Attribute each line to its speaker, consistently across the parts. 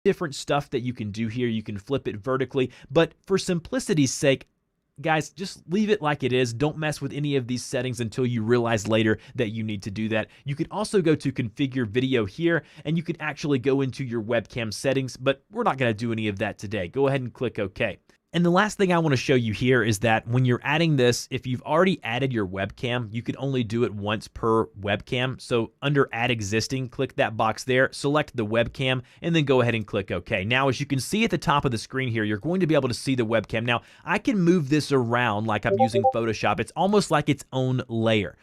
Speaker 1: different stuff that you can do here. You can flip it vertically, but for simplicity's sake, guys, just leave it like it is. Don't mess with any of these settings until you realize later that you need to do that. You can also go to configure video here, and you can actually go into your webcam settings, but we're not going to do any of that today. Go ahead and click OK. And the last thing I want to show you here is that when you're adding this, if you've already added your webcam, you can only do it once per webcam. So under Add Existing, click that box there, select the webcam, and then go ahead and click OK. Now, as you can see at the top of the screen here, you're going to be able to see the webcam. Now, I can move this around like I'm using Photoshop. It's almost like its own layer.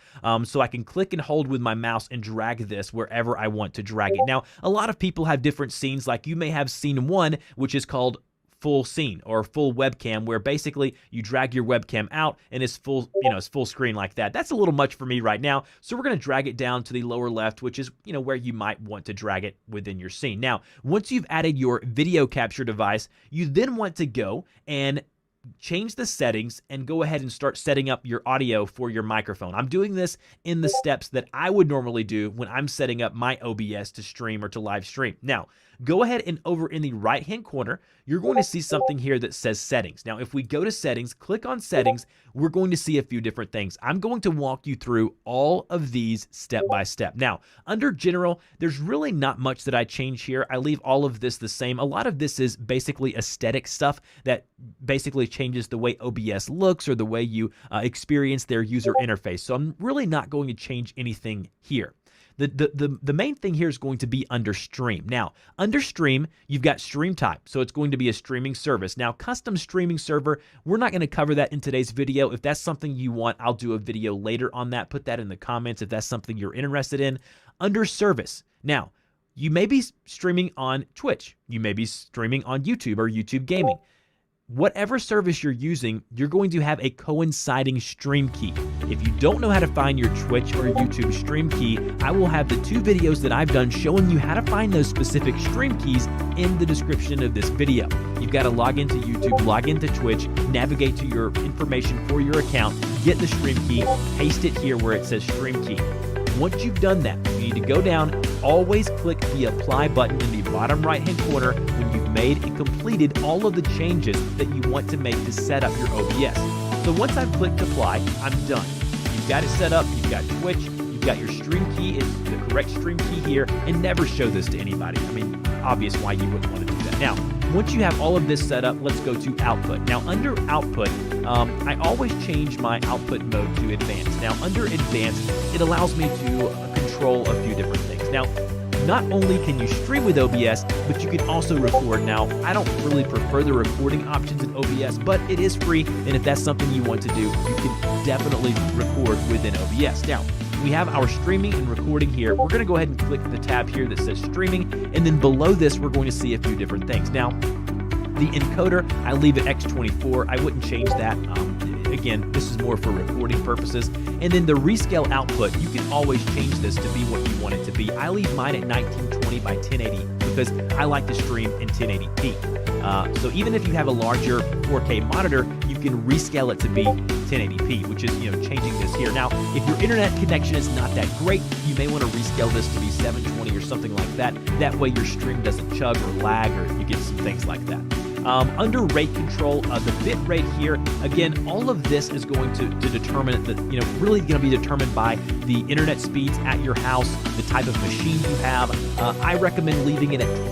Speaker 1: So I can click and hold with my mouse and drag this wherever I want to drag it. Now, a lot of people have different scenes. Like you may have scene 1, which is called full scene or full webcam, where basically you drag your webcam out and it's full, it's full screen like that. That's a little much for me right now. So we're going to drag it down to the lower left, which is, where you might want to drag it within your scene. Now, once you've added your video capture device, you then want to go and change the settings and go ahead and start setting up your audio for your microphone. I'm doing this in the steps that I would normally do when I'm setting up my OBS to stream or to live stream. Now, go ahead and over in the right-hand corner, you're going to see something here that says settings. Now, if we go to settings, click on settings, we're going to see a few different things. I'm going to walk you through all of these step by step. Now, under general, there's really not much that I change here. I leave all of this the same. A lot of this is basically aesthetic stuff that basically changes the way OBS looks or the way you experience their user interface. So I'm really not going to change anything here. The main thing here is going to be under stream. Now, under stream, you've got stream type. So it's going to be a streaming service. Now, custom streaming server, we're not going to cover that in today's video. If that's something you want, I'll do a video later on that. Put that in the comments if that's something you're interested in. Under service. Now, you may be streaming on Twitch. You may be streaming on YouTube or YouTube Gaming. Whatever service you're using, you're going to have a coinciding stream key. If you don't know how to find your Twitch or YouTube stream key, I will have the 2 videos that I've done showing you how to find those specific stream keys in the description of this video. You've got to log into YouTube, log into Twitch, navigate to your information for your account, get the stream key, paste it here where it says stream key. Once you've done that, you need to go down, always click the apply button in the bottom right-hand corner when you've made and completed all of the changes that you want to make to set up your OBS. So once I've clicked apply, I'm done. You've got it set up, you've got Twitch, you've got your stream key, it's the correct stream key here, and never show this to anybody. I mean, obvious why you wouldn't want to do that. Now, once you have all of this set up, let's go to output. Now, under output, I always change my output mode to advanced. Now, under advanced, it allows me to control a few different things. Now, not only can you stream with OBS, but you can also record. Now, I don't really prefer the recording options in OBS, but it is free, and if that's something you want to do, you can definitely record within OBS. Now, we have our streaming and recording here. We're going to go ahead and click the tab here that says streaming, and then below this, we're going to see a few different things. Now, the encoder, I leave it X24. I wouldn't change that. Again, this is more for recording purposes. And then the rescale output, you can always change this to be what you want it to be. I leave mine at 1920 by 1080 because I like to stream in 1080p. So even if you have a larger 4K monitor, you can rescale it to be 1080p, which is, changing this here. Now, if your internet connection is not that great, you may want to rescale this to be 720 or something like that. That way your stream doesn't chug or lag, or you get some things like that. Under rate control, the bit rate here, again, all of this is going to determine that, really going to be determined by the internet speeds at your house, the type of machine you have. I recommend leaving it at 20.